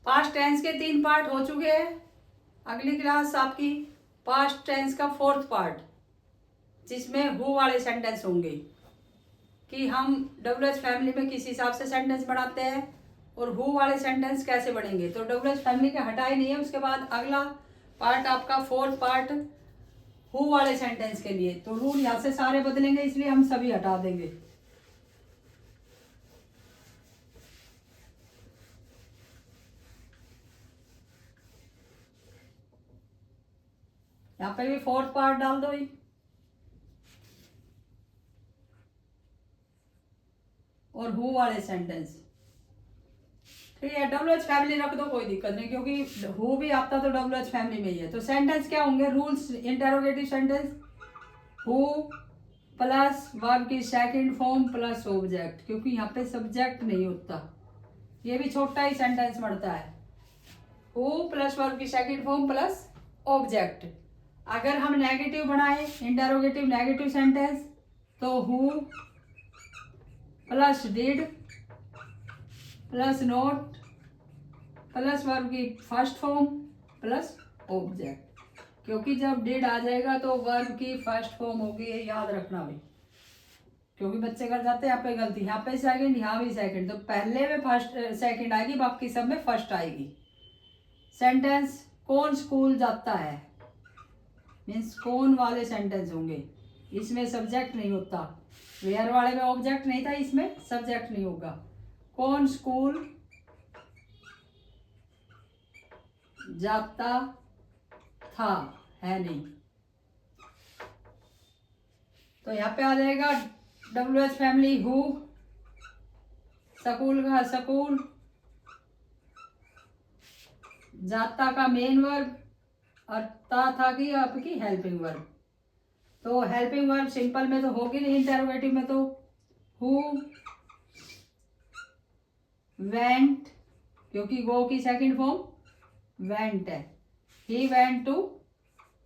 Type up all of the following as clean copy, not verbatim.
Past tense के 3 part हो चुके हैं। अगली क्लास आपकी पास्ट टेंस का 4th पार्ट, जिसमें हु वाले सेंटेंस होंगे कि हम WH फैमिली में किस हिसाब से सेंटेंस बनाते हैं और हु वाले सेंटेंस कैसे बनेंगे। तो WH फैमिली का हटा ही नहीं है। उसके बाद अगला पार्ट आपका 4th पार्ट हु वाले सेंटेंस के लिए। तो रूल यहाँ से सारे बदलेंगे, इसलिए हम सभी हटा देंगे। यहाँ पे भी 4th पार्ट डाल दो ही, और हु वाले सेंटेंस। ठीक है, WH फैमिली रख दो, कोई दिक्कत नहीं, क्योंकि हु भी आता तो WH फैमिली में ही है। तो सेंटेंस क्या होंगे? Rules interrogative sentence who plus verb की सेकंड फॉर्म प्लस ऑब्जेक्ट, क्योंकि यहाँ पे सब्जेक्ट नहीं होता। ये भी छोटा ही सेंटेंस बनता है, हु प्लस वर्ब की सेकंड फॉर्म प्लस ऑब्जेक्ट। अगर हम नेगेटिव बनाए, इंटेरोगेटिव नेगेटिव सेंटेंस, तो who plus did plus note plus verb की फर्स्ट फॉर्म प्लस ऑब्जेक्ट, क्योंकि जब डिड आ जाएगा तो वर्ब की फर्स्ट फॉर्म होगी, ये याद रखना भी, क्योंकि बच्चे कर जाते हैं यहाँ पे गलती, यहाँ पे सेकंड, यहाँ भी सेकंड, तो पहले में फर्स्ट सेकंड आएगी, बाकी सब में फर्स्ट आएगी। सेंटेंस कौन स्कूल जाता है मीन्स कौन वाले सेंटेंस होंगे, इसमें सब्जेक्ट नहीं होता। वेयर वाले में ऑब्जेक्ट नहीं था, इसमें सब्जेक्ट नहीं होगा। कौन स्कूल जाता था, है नहीं, तो यहाँ पे आ जाएगा WH फैमिली हु, स्कूल का स्कूल, जाता का मेन वर्ब और था की आपकी हेल्पिंग वर्ब। तो हेल्पिंग वर्ब सिंपल में तो होगी नहीं, इंटरोगेटिव में तो हु वेंट, क्योंकि गो की सेकंड फॉर्म वेंट है, ही वेंट टू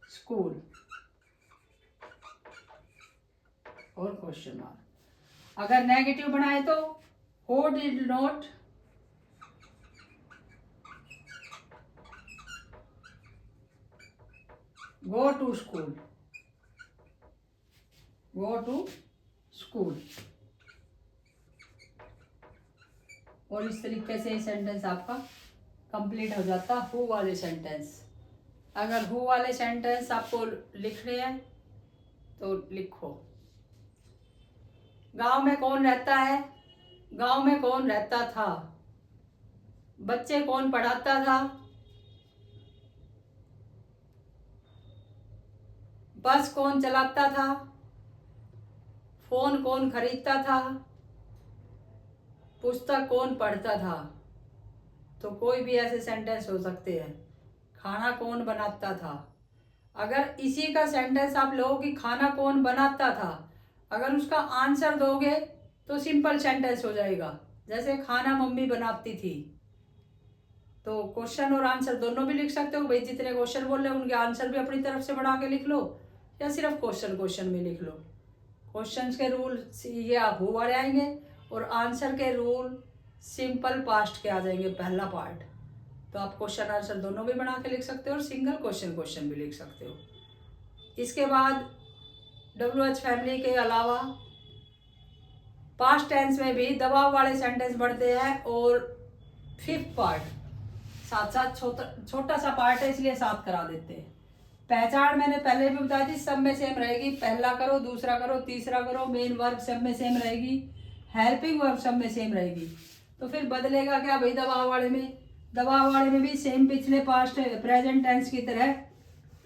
स्कूल और क्वेश्चन मार्क। अगर नेगेटिव बनाए तो who did not go to school, go to school. और इस तरीके से सेंटेंस आपका कंप्लीट हो जाता हु वाले सेंटेंस। अगर हु वाले सेंटेंस आपको लिखने हैं तो लिखो। गांव में कौन रहता है, गांव में कौन रहता था, बच्चे कौन पढ़ाता था, बस कौन चलाता था, फोन कौन खरीदता था, पुस्तक कौन पढ़ता था। तो कोई भी ऐसे सेंटेंस हो सकते हैं। खाना कौन बनाता था, अगर इसी का सेंटेंस आप लोगों की खाना कौन बनाता था, अगर उसका आंसर दोगे तो सिंपल सेंटेंस हो जाएगा। जैसे खाना मम्मी बनाती थी, तो क्वेश्चन और आंसर दोनों भी लिख सकते हो भाई, जितने क्वेश्चन बोल रहे हो उनके आंसर भी अपनी तरफ से बना के लिख लो, या सिर्फ क्वेश्चन क्वेश्चन में लिख लो। क्वेश्चंस के रूल ये हु वाले आएंगे और आंसर के रूल सिंपल पास्ट के आ जाएंगे, पहला पार्ट। तो आप क्वेश्चन आंसर दोनों भी बना के लिख सकते हो और सिंगल क्वेश्चन क्वेश्चन भी लिख सकते हो। इसके बाद WH फैमिली के अलावा पास्ट टेंस में भी दबाव वाले सेंटेंस बढ़ते हैं, और 5th पार्ट साथ साथ छोटा सा पार्ट है, इसलिए साथ करा देते हैं। पहचान मैंने पहले भी बताई थी, सब में सेम रहेगी, पहला करो, दूसरा करो, तीसरा करो, मेन वर्ब सब में सेम रहेगी, हेल्पिंग वर्ब सब में सेम रहेगी। तो फिर बदलेगा क्या भाई दबाव वाले में? दबाव वाले में भी सेम पिछले पास्ट प्रेजेंट टेंस की तरह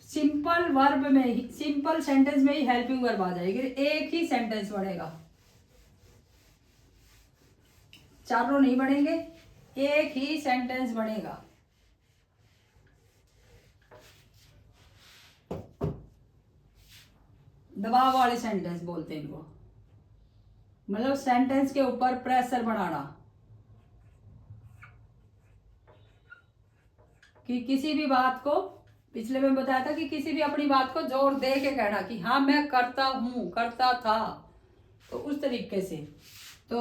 सिंपल वर्ब में ही, सिंपल सेंटेंस में ही हेल्पिंग वर्ब आ जाएगी, एक ही सेंटेंस बनेगा, चारों नहीं बनेंगे, एक ही सेंटेंस बनेगा। दबाव वाले सेंटेंस बोलते हैं इनको, मतलब सेंटेंस के ऊपर प्रेशर बनाना, कि किसी भी बात को, पिछले में बताया था कि किसी भी अपनी बात को जोर दे के कहना कि हाँ मैं करता हूं, करता था, तो उस तरीके से। तो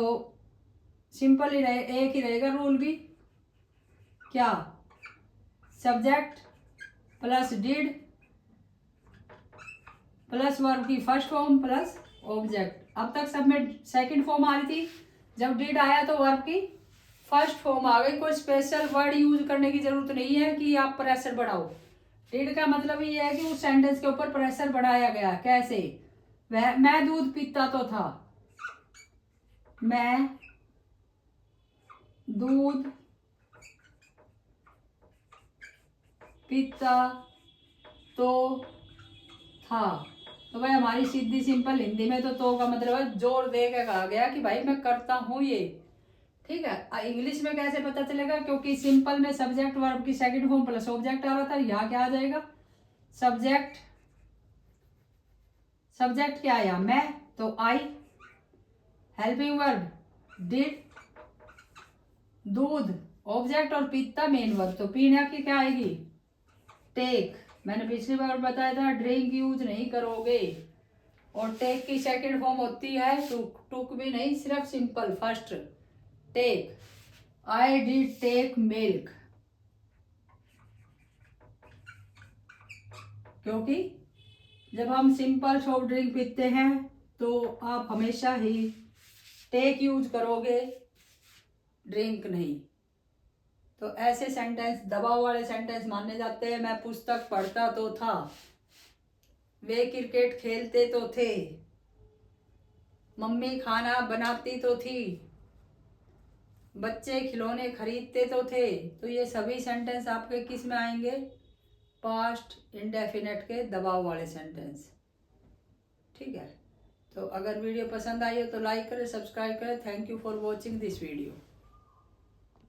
सिंपल ही रहे, एक ही रहेगा रूल भी क्या? Subject plus did plus verb की फर्स्ट फॉर्म प्लस ऑब्जेक्ट। अब तक सब में सेकंड फॉर्म आ रही थी, जब डिड आया तो वर्ब की फर्स्ट फॉर्म आ गई। कोई स्पेशल वर्ड यूज करने की जरूरत नहीं है कि आप प्रेशर बढ़ाओ। डिड का मतलब ये है कि उस सेंटेंस के ऊपर प्रेशर बढ़ाया गया। कैसे? वह मैं दूध पीता तो था, मैं दूध पीता तो था। तो भाई हमारी सीधी सिंपल हिंदी में तो का मतलब है जोर दे के कहा गया कि भाई मैं करता हूं ये। ठीक है। इंग्लिश में कैसे पता चलेगा? क्योंकि सिंपल में सब्जेक्ट वर्ब की सेकंड फॉर्म प्लस ऑब्जेक्ट आ रहा था। यहाँ क्या आ जाएगा? सब्जेक्ट सब्जेक्ट क्या आया? मैं, तो आई। हेल्पिंग वर्ब डिड, दूध ऑब्जेक्ट और पीता मेन वर्ब। तो पीने की क्या आएगी? टेक। मैंने पिछली बार बताया था ड्रिंक यूज नहीं करोगे। और टेक की सेकंड फॉर्म होती है टुक। टुक भी नहीं, सिर्फ simple first take. I did take milk, क्योंकि जब हम सिंपल सॉफ्ट ड्रिंक पीते हैं तो आप हमेशा ही टेक यूज करोगे, ड्रिंक नहीं। तो ऐसे सेंटेंस दबाव वाले सेंटेंस माने जाते हैं। मैं पुस्तक पढ़ता तो था, वे क्रिकेट खेलते तो थे, मम्मी खाना बनाती तो थी, बच्चे खिलौने खरीदते तो थे। तो ये सभी सेंटेंस आपके किस में आएंगे? पास्ट इंडेफिनेट के दबाव वाले सेंटेंस। ठीक है। तो अगर वीडियो पसंद आई हो तो लाइक करें, सब्सक्राइब करें। Thank you for watching this video.